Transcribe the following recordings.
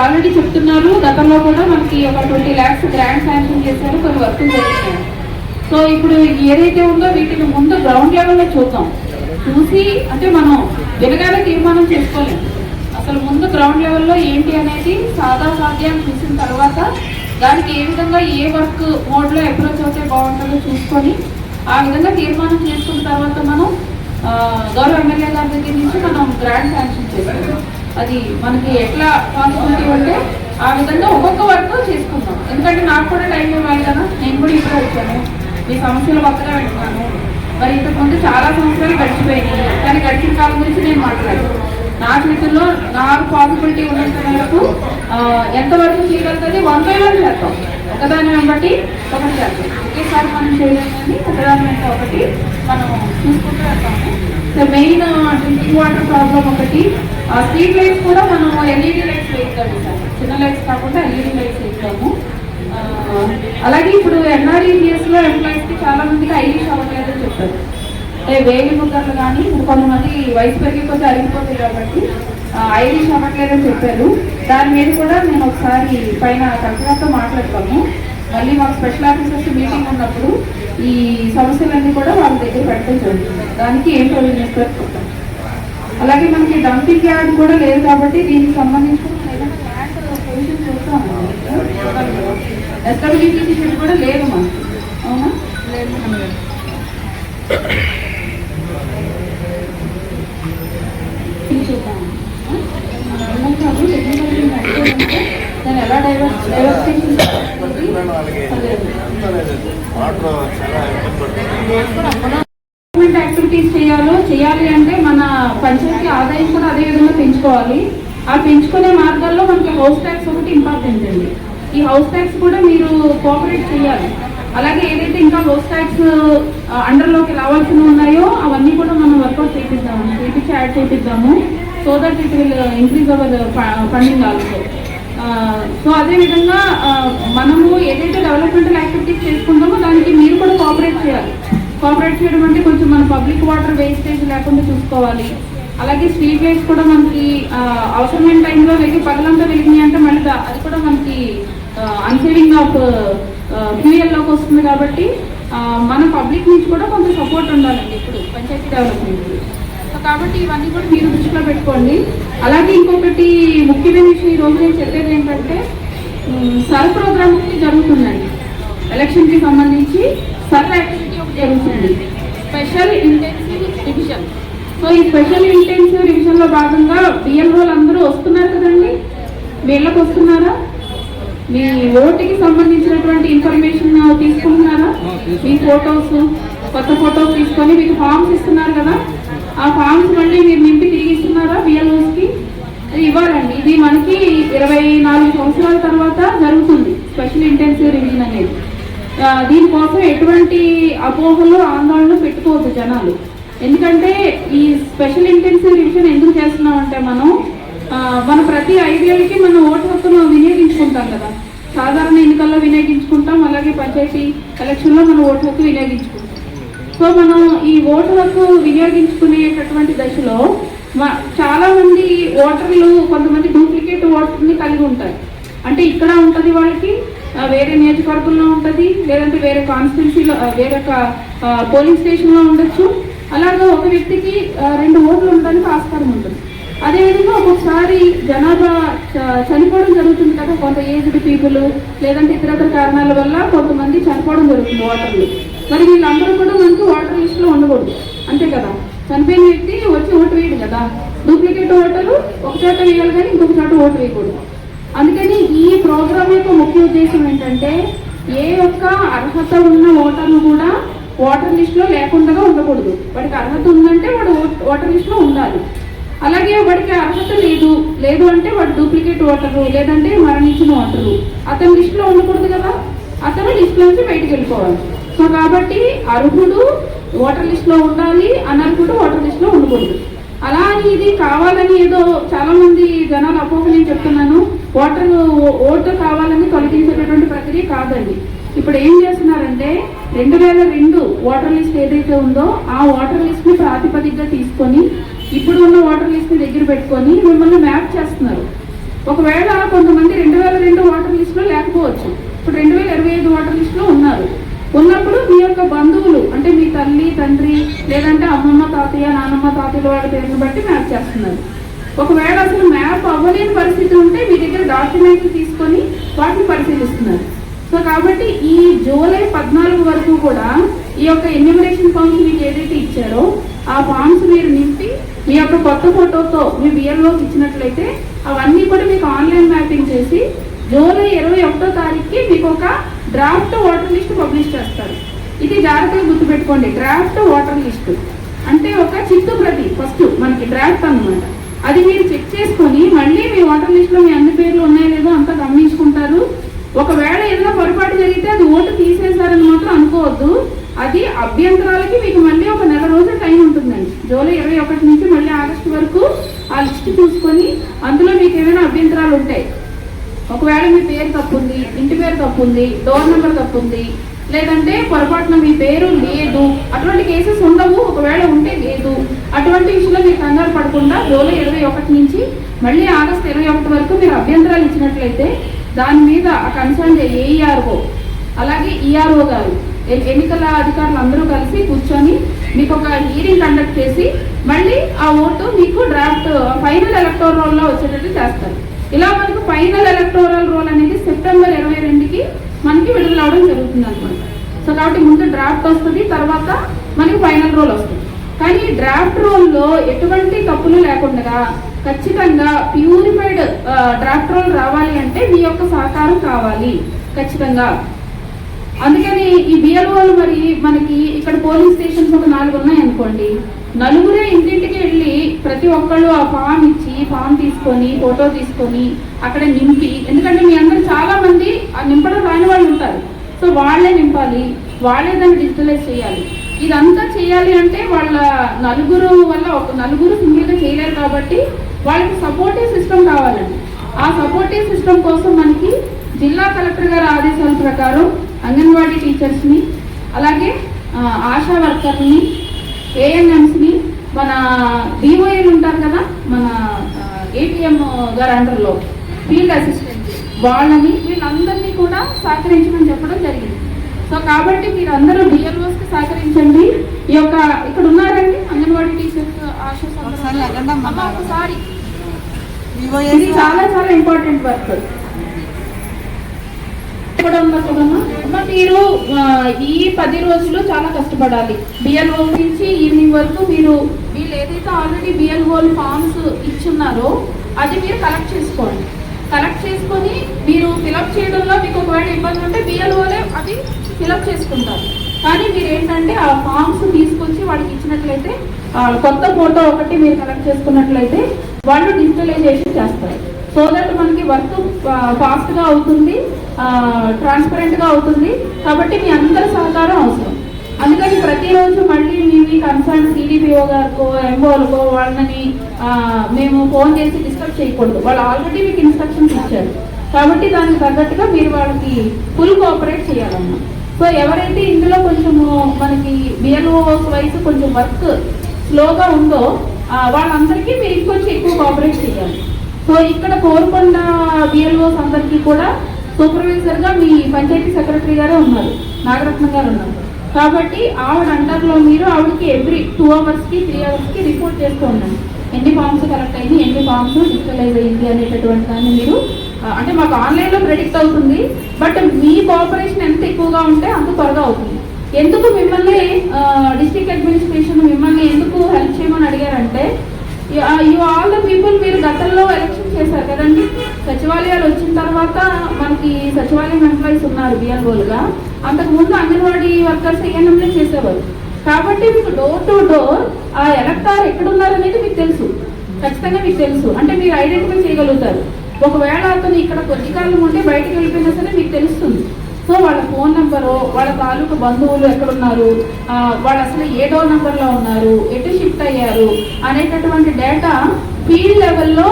Already చెప్తున్నారు, గతంలో కూడా మనకి ఒక 20 lakhs గ్రాంట్ శాంక్షన్ చేశారు, కొన్ని వర్కులు జరుగుతున్నాయి. సో ఇప్పుడు ఏదైతే ఉందో వీటిని ముందు గ్రౌండ్ లెవెల్లో చూద్దాం. చూసి అంటే మనం వినగానే తీర్మానం చేసుకోలేము. అసలు ముందు గ్రౌండ్ లెవెల్లో ఏంటి అనేది సాధ్యాన్ని చూసిన తర్వాత దానికి ఏ విధంగా ఏ వర్క్ మోడ్లో అప్రోచ్ అవుతే బాగుంటుందో చూసుకొని ఆ విధంగా తీర్మానం చేసుకున్న తర్వాత మనం గౌరవ ఎమ్మెల్యే గారి దగ్గర నుంచి మనం గ్రాంట్ శాంక్షన్ చేస్తాం. అది మనకి ఎట్లా పాసిబిలిటీ ఉంటే ఆ విధంగా ఒక్కొక్క వర్క్ చేసుకుంటాం. ఎందుకంటే నాకు కూడా టైం ఇవ్వాలి కదా, నేను కూడా ఇప్పుడు వచ్చాను, మీ సమస్యలు కొత్తగా పెట్టుకున్నాను. మరి ఇంతకుముందు చాలా సంవత్సరాలు గడిచిపోయినాయి, కానీ గడిచిన కాలం గురించి నేను మాట్లాడాను. నా చేతుల్లో నాకు పాసిబిలిటీ ఉన్నంత వరకు ఎంతవరకు చేయగలుగుతుంది 1 by 1 చేస్తాం. ఒకదాని బట్టి ఒకటి చేస్తాం. ఒకేసారి మనం చేయలేము, కానీ ఒకదాని వెంట ఒకటి మనం చూసుకుంటూ వెళ్తాము. So main drinking water problem ఒకటి. స్ట్రీట్ లైట్స్ కూడా మనం LED లైట్స్ వేస్తాము సార్, చిన్న లైట్స్ కాకుండా LED లైట్స్ వేస్తాము. అలాగే ఇప్పుడు NREGSలో ఎంప్లాయీస్కి చాలా మందికి ఐరిష్ అవ్వట్లేదని చెప్తారు. అంటే వేలి ముద్దర్లు కానీ ఇప్పుడు కొంతమంది వయసు పెరిగిపోతే అరిగిపోతాయి కాబట్టి ఐరిష్ అవ్వట్లేదని చెప్పారు. దాని మీద కూడా నేను ఒకసారి పైన కలెక్టర్తో మాట్లాడతాము. మళ్ళీ మాకు స్పెషల్ ఆఫీసర్స్ మీటింగ్ ఉన్నప్పుడు ఈ సమస్యలన్నీ కూడా వాళ్ళ దగ్గర పెట్టడం జరుగుతుంది. దానికి ఏం ప్రొవిజన్ పెట్టుకుంటాం. అలాగే మనకి డంపింగ్ యార్డ్ కూడా లేదు కాబట్టి దీనికి సంబంధించి ఏదైనా ల్యాండ్ ప్రొవిజన్ చేస్తాము. SWDC షెడ్ కూడా లేదు మనకి, అవునా? లేదు. దాన్ని ఎలా డైవర్సిఫికేషన్ యాక్టివిటీస్ చేయాలి అంటే మన పంచాయతీ ఆదాయం కూడా అదే విధంగా పెంచుకోవాలి. ఆ పెంచుకునే మార్గాల్లో మనకి హౌస్ ట్యాక్స్ ఒకటి ఇంపార్టెంట్ అండి. ఈ హౌస్ ట్యాక్స్ కూడా మీరు కోఆపరేట్ చేయాలి. అలాగే ఏదైతే ఇంకా హౌస్ ట్యాక్స్ అండర్లోకి రావాల్సినవి ఉన్నాయో అవన్నీ కూడా మనం వర్కౌట్ చేయించి యాడ్ చేపిద్దాము. So that it will increase our funding also. సో అదేవిధంగా మనము ఏదైతే డెవలప్మెంటల్ యాక్టివిటీస్ చేసుకుంటామో దానికి మీరు కూడా కోఆపరేట్ చేయాలి. కోఆపరేట్ చేయడం అంటే కొంచెం మన పబ్లిక్ వాటర్ వేస్టేజ్ లేకుండా చూసుకోవాలి. అలాగే స్ట్రీట్ లైట్స్ కూడా మనకి అవసరమైన టైంలో వెలిగి పగలంతా వెలిగినాయి అంటే మళ్ళీ అది కూడా మనకి అన్సేవింగ్ ఆఫ్ ఫ్యూయల్లోకి వస్తుంది. కాబట్టి మన పబ్లిక్ నుంచి కూడా కొంచెం సపోర్ట్ ఉండాలండి ఇప్పుడు పంచాయతీ డెవలప్మెంట్. సో కాబట్టి ఇవన్నీ కూడా మీరు దృష్టిలో పెట్టుకోండి. అలాగే ఇంకొకటి ముఖ్యమైన విషయం ఈరోజు నేను చెప్పేది ఏంటంటే సర్ ప్రోగ్రామ్ ఒకటి జరుగుతుందండి. ఎలక్షన్కి సంబంధించి సర్ యాక్టివిటీ ఒకటి జరుగుతుంది, స్పెషల్ ఇంటెన్సివ్ రివిజన్. సో ఈ స్పెషల్ ఇంటెన్సివ్ రివిజన్లో భాగంగా బిఎల్ఓలు అందరూ వస్తున్నారు కదండి, వీళ్ళకి వస్తున్నారా? మీ ఓటుకి సంబంధించినటువంటి ఇన్ఫర్మేషన్ తీసుకుంటున్నారా? మీ ఫొటోస్, కొత్త ఫొటోస్ తీసుకొని మీకు ఫామ్స్ ఇస్తున్నారు కదా, ఆ ఫామ్స్ మళ్ళీ మీరు నింపి తిరిగి ఇస్తున్నారా బిఎల్ఓస్కి? ఇవ్వాలండి. ఇది మనకి 24 సంవత్సరాల తర్వాత జరుగుతుంది స్పెషల్ ఇంటెన్సివ్ రివిజన్ అనేది. దీనికోసం ఎటువంటి అపోహలు ఆందోళన పెట్టుకోవద్దు జనాలు. ఎందుకంటే ఈ స్పెషల్ ఇంటెన్సివ్ రివిజన్ ఎందుకు చేస్తున్నామంటే మన ప్రతి 5 ఏళ్ళకి మనం ఓటు హక్కును వినియోగించుకుంటాం కదా. సాధారణ ఎన్నికల్లో వినియోగించుకుంటాం, అలాగే పంచాయతీ ఎలక్షన్లో మనం ఓటు హక్కు వినియోగించుకుంటాం. సో మనం ఈ ఓటు హక్కు వినియోగించుకునేటటువంటి దశలో చాలా మంది ఓటర్లు కొంతమంది డూప్లికేట్ ఓటర్ని కలిగి ఉంటారు. అంటే ఇక్కడ ఉంటుంది వాళ్ళకి, వేరే నియోజకవర్గంలో ఉంటుంది, లేదంటే వేరే కాన్స్టిట్యున్సీలో వేరే పోలింగ్ స్టేషన్లో ఉండొచ్చు. అలాగే ఒక వ్యక్తికి 2 ఓట్లు ఉండడానికి ఆస్కారం ఉంటుంది. అదేవిధంగా ఒక్కొక్కసారి జనాభా చనిపోవడం జరుగుతుంది కదా, కొంత ఏజ్డ్ పీపుల్ లేదంటే ఇతరత్ర కారణాల వల్ల కొంతమంది చనిపోవడం జరుగుతుంది ఓటర్లు. మరి వీళ్ళందరూ కూడా మనకి ఓటర్ లిస్టులో ఉండకూడదు, అంతే కదా. చనిపోయిన వ్యక్తి వచ్చి ఓటు వేయడు కదా, డూప్లికేట్ ఓటరు ఒక చోట వేయాలి కానీ ఇంకొక చోట ఓటు వేయకూడదు. అందుకని ఈ ప్రోగ్రామ్ యొక్క ముఖ్య ఉద్దేశం ఏంటంటే ఏ ఒక్క అర్హత ఉన్న ఓటర్ను కూడా ఓటర్ లిస్టులో లేకుండా ఉండకూడదు. వాడికి అర్హత ఉందంటే వాడు ఓటర్ లిస్టులో ఉండాలి. అలాగే వాడికి అర్హత లేదు అంటే వాడు డూప్లికేట్ ఓటరు లేదంటే మరణించిన ఓటరు, అతను లిస్టులో ఉండకూడదు కదా, అతను లిస్టులో నుంచి బయటకు వెళ్ళిపోవాలి. సో కాబట్టి అర్హుడు ఓటర్ లిస్టులో ఉండాలి, అనర్హుడు ఓటర్ లిస్టులో ఉండకూడదు. అలా అని ఇది కావాలని ఏదో చాలా మంది జనాలు అపోహలు నేను చెప్తున్నాను, ఓటు కావాలని తొలగించేటటువంటి ప్రక్రియ కాదండి. ఇప్పుడు ఏం చేస్తున్నారంటే 2002 ఓటర్ లిస్ట్ ఏదైతే ఉందో ఆ ఓటర్ లిస్ట్ ని ప్రాతిపదికగా తీసుకొని ఇప్పుడు ఉన్న ఓటర్ లిస్ట్ ని దగ్గర పెట్టుకొని మిమ్మల్ని మ్యాప్ చేస్తున్నారు. ఒకవేళ కొంతమంది 2002 ఓటర్ లిస్టులో లేకపోవచ్చు, ఇప్పుడు 2025 ఓటర్ లిస్టులో ఉన్నారు. ఉన్నప్పుడు మీ యొక్క బంధువులు అంటే మీ తల్లి తండ్రి లేదంటే అమ్మమ్మ తాతయ్య నానమ్మ తాతయ్య వాళ్ళ పేరుని బట్టి మ్యాప్ చేస్తున్నారు. ఒకవేళ అసలు మ్యాప్ అవ్వలేని పరిస్థితి ఉంటే మీ దగ్గర డాక్యుమెంట్లు తీసుకొని వాటిని పరిశీలిస్తున్నారు. సో కాబట్టి ఈ జూలై 14 వరకు కూడా ఈ యొక్క ఎన్యూమరేషన్ ఫామ్స్ మీకు ఏదైతే ఇచ్చారో ఆ ఫామ్స్ మీరు నింపి మీ యొక్క కొత్త ఫోటోతో మీ బిఎల్ఓకి ఇచ్చినట్లయితే అవన్నీ కూడా మీకు ఆన్లైన్ మ్యాపింగ్ చేసి జూలై 21వ తారీఖుకి మీకు ఒక డ్రాఫ్ట్ ఓటర్ లిస్ట్ పబ్లిష్ చేస్తారు. ఇది జాగ్రత్తగా గుర్తుపెట్టుకోండి. డ్రాఫ్ట్ ఓటర్ లిస్ట్ అంటే ఒక చిత్తు ప్రతి ఫస్ట్ మనకి డ్రాఫ్ట్ అన్నమాట. అది మీరు చెక్ చేసుకొని మళ్ళీ మీ ఓటర్ లిస్ట్లో మీ అన్ని పేర్లు ఉన్నాయో లేదో అంతా గమనించుకుంటారు. ఒకవేళ ఏదైనా పొరపాటు జరిగితే అది ఓటు తీసేశారని మాత్రం అనుకోవద్దు. అది అభ్యంతరాలకి మీకు మళ్ళీ ఒక నెల రోజుల టైం ఉంటుందండి. జూలై 21 నుంచి మళ్ళీ ఆగస్టు వరకు ఆ లిస్ట్ చూసుకొని అందులో మీకు ఏమైనా అభ్యంతరాలు ఉంటాయి. ఒకవేళ మీ పేరు తప్పుంది, ఇంటి పేరు తప్పుంది, డోర్ నెంబర్ తప్పుంది, లేదంటే పొరపాటున మీ పేరు లేదు, అటువంటి కేసెస్ ఉండవు. ఒకవేళ ఉంటే లేదు, అటువంటి విషయంలో మీరు కంగారు పడకుండా జూలై 21 నుంచి మళ్ళీ ఆగస్టు 21 వరకు మీరు అభ్యంతరాలు ఇచ్చినట్లయితే దాని మీద ఆ కన్సర్న్ ఏఈఆర్ఓ అలాగే ఈఆర్ఓ గారు ఎన్నికల అధికారులు అందరూ కలిసి కూర్చొని మీకు ఒక హీరింగ్ కండక్ట్ చేసి మళ్ళీ ఆ ఓటు మీకు డ్రాఫ్ట్ ఫైనల్ ఎలక్టోరల్ రోల్లో వచ్చేటట్టు చేస్తారు. ఇలా మనకు ఫైనల్ ఎలక్టోరల్ రోల్ అనేది సెప్టెంబర్ 22కి మనకి విడుదల అవడం జరుగుతుంది అనమాట. సో కాబట్టి ముందు డ్రాఫ్ట్ వస్తుంది, తర్వాత మనకి ఫైనల్ రోల్ వస్తుంది. కానీ డ్రాఫ్ట్ రోల్లో ఎటువంటి తప్పులు లేకుండా ఖచ్చితంగా ప్యూరిఫైడ్ డ్రాఫ్ట్ రోల్ రావాలి అంటే మీ యొక్క సహకారం కావాలి ఖచ్చితంగా. అందుకని ఈ బిఎల్ఓలు మరి మనకి ఇక్కడ పోలింగ్ స్టేషన్స్ ఒక 4 ఉన్నాయి అనుకోండి, నలుగురే ఇంటింటికి వెళ్ళి ప్రతి ఒక్కళ్ళు ఆ ఫామ్ ఇచ్చి ఫామ్ తీసుకొని ఫోటో తీసుకొని అక్కడ నింపి, ఎందుకంటే మీ అందరూ చాలా మంది ఆ నింపడం రాని వాళ్ళు ఉంటారు. సో వాళ్ళే నింపాలి, వాళ్ళే దాన్ని డిజిటలైజ్ చేయాలి. ఇదంతా చేయాలి అంటే వాళ్ళ నలుగురు వల్ల ఒక నలుగురు సింగిల్గా చేయలేరు కాబట్టి వాళ్ళకి సపోర్టివ్ సిస్టమ్ కావాలండి. ఆ సపోర్టివ్ సిస్టమ్ కోసం మనకి జిల్లా కలెక్టర్ గారి ఆదేశాల ప్రకారం అంగన్వాడీ టీచర్స్ని అలాగే ఆశా వర్కర్ని ఏఎన్ఎంస్ని మన డిఓఏలు ఉంటారు కదా మన ఏటీఎం గారి అండర్లో ఫీల్డ్ అసిస్టెంట్ వాళ్ళని వీళ్ళందరినీ కూడా సహకరించమని చెప్పడం జరిగింది. సో కాబట్టి మీరు అందరూ బిఎల్ఓస్కి సహకరించండి. ఈ యొక్క ఇక్కడ ఉన్నారండి అంగన్వాడీ టీచర్స్ ఆశా ఒకసారి ఇది చాలా చాలా ఇంపార్టెంట్ వర్క్. మీరు ఈ 10 రోజులు చాలా కష్టపడాలి. బిఎల్ఓ నుంచి ఈవినింగ్ వరకు వీళ్ళు ఏదైతే ఆల్రెడీ బిఎల్ఓలు ఫామ్స్ ఇచ్చున్నారో అది మీరు కలెక్ట్ చేసుకోండి. కలెక్ట్ చేసుకొని మీరు ఫిలప్ చేయడంలో మీకు ఒకవేళ ఇబ్బంది ఉంటే బిఎల్ఓలే అది ఫిలప్ చేసుకుంటారు. కానీ మీరు ఏంటంటే ఆ ఫామ్స్ తీసుకొచ్చి వాళ్ళకి ఇచ్చినట్లయితే కొత్త ఫోటో ఒకటి మీరు కలెక్ట్ చేసుకున్నట్లయితే వాళ్ళు డిజిటలైజేషన్ చేస్తారు. సో దట్ మనకి వర్క్ ఫాస్ట్గా అవుతుంది, ట్రాన్స్పరెంట్గా అవుతుంది. కాబట్టి మీ అందరి సహకారం అవసరం. అందుకని ప్రతిరోజు మళ్ళీ మీ కన్సర్న్ సిడిపిఓ గారికో ఎంఓలకో వాళ్ళని మేము ఫోన్ చేసి డిస్టర్బ్ చేయకూడదు. వాళ్ళు ఆల్రెడీ మీకు ఇన్స్ట్రక్షన్స్ ఇచ్చారు కాబట్టి దానికి తగ్గట్టుగా మీరు వాళ్ళకి ఫుల్ కోఆపరేట్ చేయాలన్నమాట. సో ఎవరైతే ఇందులో కొంచెము మనకి బిఎల్ఓ వైస్ కొంచెం వర్క్ స్లోగా ఉందో వాళ్ళందరికీ మీరు ఇంకొంచెం ఎక్కువ కోఆపరేట్ చేయాలి. సో ఇక్కడ కోరుకొండ బిఎల్ఓస్ అందరికీ కూడా సూపర్వైజర్గా మీ పంచాయతీ సెక్రటరీ గారే ఉన్నారు, నాగరత్న గారు ఉన్నారు. కాబట్టి ఆవిడ అండర్లో మీరు ఆవిడకి ఎవ్రీ 2 అవర్స్కి 3 అవర్స్కి రిపోర్ట్ చేస్తూ ఉండండి. ఎన్ని ఫామ్స్ కలెక్ట్ అయింది, ఎన్ని ఫామ్స్ డిజిటలైజ్ అయింది అనేటటువంటి దాన్ని మీరు అంటే మాకు ఆన్లైన్లో ప్రెడిక్ట్ అవుతుంది. బట్ మీ కోఆపరేషన్ ఎంత ఎక్కువగా ఉంటే అంత త్వరగా అవుతుంది. ఎందుకు మిమ్మల్ని డిస్ట్రిక్ట్ అడ్మినిస్ట్రేషన్ మిమ్మల్ని ఎందుకు హెల్ప్ చేయమని అడిగారంటే యూ ఆల్ ద పీపుల్ మీరు గతంలో ఎలక్షన్ చేశారు కదండి. సచివాలయాలు వచ్చిన తర్వాత మనకి సచివాలయం ఎంప్లాయీస్ ఉన్నారు బిఎల్ఓలుగా. అంతకుముందు అంగన్వాడీ వర్కర్స్ ఏఎన్ఎంలే చేసేవారు. కాబట్టి మీకు డోర్ టు డోర్ ఆ ఎలక్టార్ ఎక్కడున్నారనేది మీకు తెలుసు, ఖచ్చితంగా మీకు తెలుసు. అంటే మీరు ఐడెంటిఫై చేయగలుగుతారు. ఒకవేళ అతను ఇక్కడ కొద్ది కాలం ఉంటే బయటకు వెళ్ళిపోయినా సరే మీకు తెలుస్తుంది. సో వాళ్ళ ఫోన్ నెంబరు, వాళ్ళ తాలూకు బంధువులు ఎక్కడున్నారు, వాళ్ళు అసలు ఏ డోర్ నెంబర్లో ఉన్నారు, ఎటు షిఫ్ట్ అయ్యారు అనేటటువంటి డేటా ఫీల్డ్ లెవెల్లో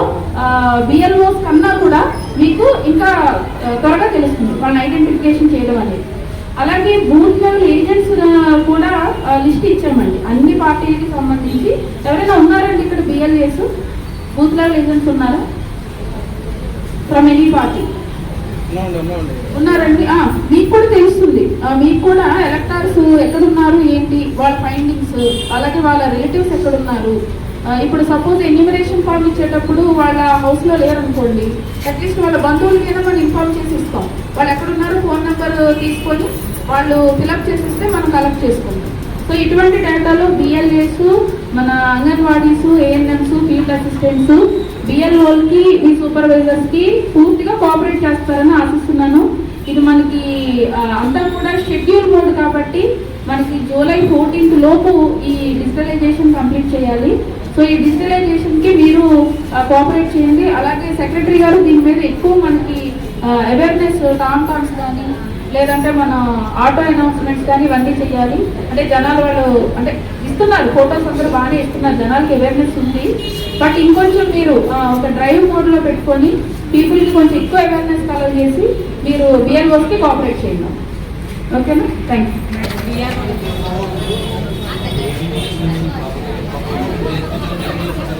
బిఎల్ఓస్ కన్నా కూడా మీకు ఇంకా త్వరగా తెలుస్తుంది వాళ్ళని ఐడెంటిఫికేషన్ చేయడం అనేది. అలాగే బూత్ లెవెల్ ఏజెంట్స్ కూడా లిస్ట్ ఇచ్చామండి అన్ని పార్టీలకి సంబంధించి. ఎవరైనా ఉన్నారండి ఇక్కడ బిఎల్ఏస్ బూత్ లెవెల్ ఏజెంట్స్ ఉన్నారా? ఫ్రమ్ ఎనీ పార్టీ ఉన్నారండి. మీకు కూడా తెలుస్తుంది, మీకు కూడా ఎలక్టర్స్ ఎక్కడున్నారు ఏంటి వాళ్ళ ఫైండింగ్స్, అలాగే వాళ్ళ రిలేటివ్స్ ఎక్కడున్నారు. ఇప్పుడు సపోజ్ ఎన్యూమరేషన్ ఫామ్ ఇచ్చేటప్పుడు వాళ్ళ హౌస్లో లేరనుకోండి, అట్లీస్ట్ వాళ్ళ బంధువులకైనా మనం ఇన్ఫార్మ్ చేసి ఇస్తాం. వాళ్ళు ఎక్కడున్నారో ఫోన్ నెంబర్ తీసుకొని వాళ్ళు ఫిలప్ చేసిస్తే మనం కలెక్ట్ చేసుకుంటాం. సో ఇటువంటి డేటాలో బిఎల్ఏస్, మన అంగన్వాడీస్, ఏఎన్ఎంస్, ఫీల్డ్ అసిస్టెంట్స్, బిఎల్ఓలకి, మీ సూపర్వైజర్స్కి పూర్తిగా కోఆపరేట్ చేస్తారని ఆశిస్తున్నాను. ఇది మనకి అంతా కూడా షెడ్యూల్ మోడ్ కాబట్టి మనకి జూలై 14th లోపు ఈ డిజిటలైజేషన్ కంప్లీట్ చేయాలి. సో ఈ డిజిటలైజేషన్కి మీరు కోఆపరేట్ చేయండి. అలాగే సెక్రటరీ గారు దీని మీద ఎక్కువ మనకి అవేర్నెస్ టామ్స్ కానీ లేదంటే మన ఆటో అనౌన్స్మెంట్స్ కానీ ఇవన్నీ చేయాలి. అంటే జనాలు వాళ్ళు అంటే ఇస్తున్నారు, ఫొటోస్ అందరూ బాగానే ఇస్తున్నారు, జనాలకి అవేర్నెస్ ఉంది. బట్ ఇంకొంచెం మీరు ఒక డ్రైవ్ మోడ్లో పెట్టుకొని పీపుల్కి కొంచెం ఎక్కువ అవేర్నెస్ కలర్ చేసి మీరు బిఎల్ఓస్కి కోఆపరేట్ చేయండి. ఓకేనా? Thank you.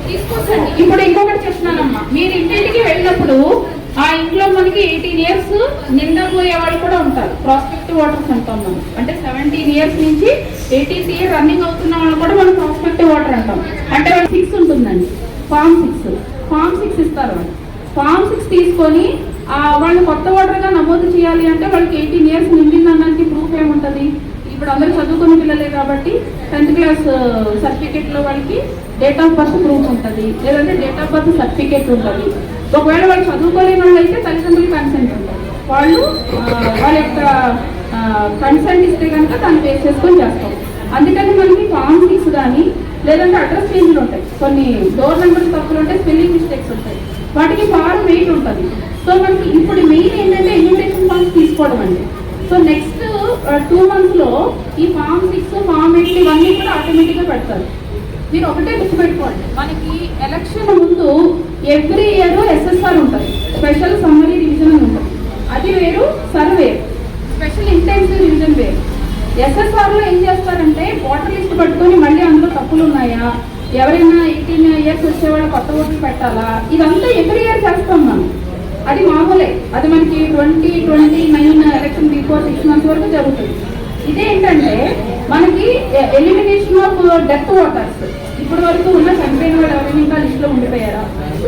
తీసుకొచ్చండి. ఇప్పుడు ఇంకొకటి చెప్తున్నానమ్మా, మీరు ఇంటింటికి వెళ్ళినప్పుడు ఆ ఇంట్లో మనకి 18 years నిండబోయే వాళ్ళు కూడా ఉంటారు. ప్రాస్పెక్టివ్ ఓటర్స్ అంటాం మనం. అంటే 17 years నుంచి 18th year రన్నింగ్ అవుతున్న వాళ్ళు కూడా మనం ప్రాస్పెక్టివ్ ఓటర్ అంటాం. అంటే వాళ్ళు 6 ఉంటుందండి, ఫామ్ 6 ఇస్తారు వాళ్ళు. ఫామ్ 6 తీసుకొని వాళ్ళు కొత్త ఓటర్గా నమోదు చేయాలి అంటే వాళ్ళకి 18 years నిండిందనడానికి ప్రూఫ్ ఏముంటుంది? ఇప్పుడు అందరూ చదువుకున్న పిల్లలే కాబట్టి 10th class సర్టిఫికేట్లో వాళ్ళకి డేట్ ఆఫ్ బర్త్ ప్రూఫ్ ఉంటుంది, లేదంటే డేట్ ఆఫ్ బర్త్ సర్టిఫికేట్ ఉంటుంది. ఒకవేళ వాళ్ళు చదువుకోలేని వాళ్ళు అయితే తల్లిదండ్రులు కన్సెంట్ ఉంటుంది. వాళ్ళు వాళ్ళ యొక్క కన్సెంట్ ఇస్తే కనుక దాన్ని బేస్ చేసుకొని చేస్తాం. అందుకని మనకి ఫామ్ 6 కానీ లేదంటే అడ్రస్ చేంజ్లు ఉంటాయి, కొన్ని డోర్ నెంబర్స్ తప్పులు ఉంటాయి, స్పెల్లింగ్ మిస్టేక్స్ ఉంటాయి, వాటికి ఫామ్ 8 ఉంటుంది. సో మనకి ఇప్పుడు మెయిన్ ఏంటంటే ఇన్విటేషన్ ఫామ్స్ తీసుకోవడం అండి. సో నెక్స్ట్ 2 months ఈ ఫామ్ 6, ఫామ్ 8 ఇవన్నీ కూడా ఆటోమేటిక్గా పెడతారు. మీరు ఒకటే గుర్తుపెట్టుకోండి, మనకి ఎలక్షన్ ముందు ఎవ్రీ ఇయర్ SSR ఉంటుంది, స్పెషల్ సమ్మరీ రివిజన్ అని ఉంటుంది. అది వేరు, సర్వే స్పెషల్ ఇంటెన్సివ్ రివిజన్ వేరు. SSRలో ఏం చేస్తారంటే ఓటర్ లిస్ట్ పట్టుకొని మళ్ళీ అందులో తప్పులు ఉన్నాయా, ఎవరైనా 18 years వచ్చేవాళ్ళు కొత్త ఓట్లు పెట్టాలా, ఇదంతా ఎవ్రీ ఇయర్ చేస్తాం మనం. అది మామూలే, అది మనకి 2029 ఎలక్షన్ బిఫోర్ 6 months వరకు జరుగుతుంది. ఇదేంటంటే మనకి ఎలిమినేషన్ ఆఫ్ డెత్ ఓటర్స్. ఇప్పటి వరకు ఉన్న చనిపోయిన వాళ్ళు ఎవరైనా ఇంకా లిస్టులో ఉండిపోయారా,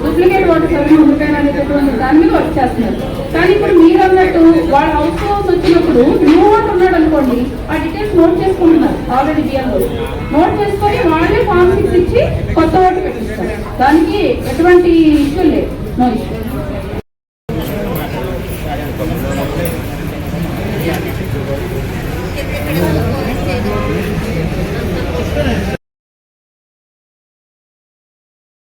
డూప్లికేట్ ఓటర్స్ ఎవరైనా ఉండిపోయారా అనేటటువంటి దాని మీద వర్క్ చేస్తున్నారు. కానీ ఇప్పుడు మీరు అన్నట్టు వాళ్ళ హౌస్ వచ్చినప్పుడు న్యూ ఓటర్ ఉన్నాడు అనుకోండి, ఆ డీటెయిల్స్ నోట్ చేసుకుంటున్నారు ఆల్రెడీ బిఎల్ఓ. నోట్ చేసుకొని వాళ్ళే ఫామ్ 6 ఇచ్చి కొత్త ఓటు పెట్టిస్తారు. దానికి ఎటువంటి ఇష్యూ లేదు, నో ఇష్యూ.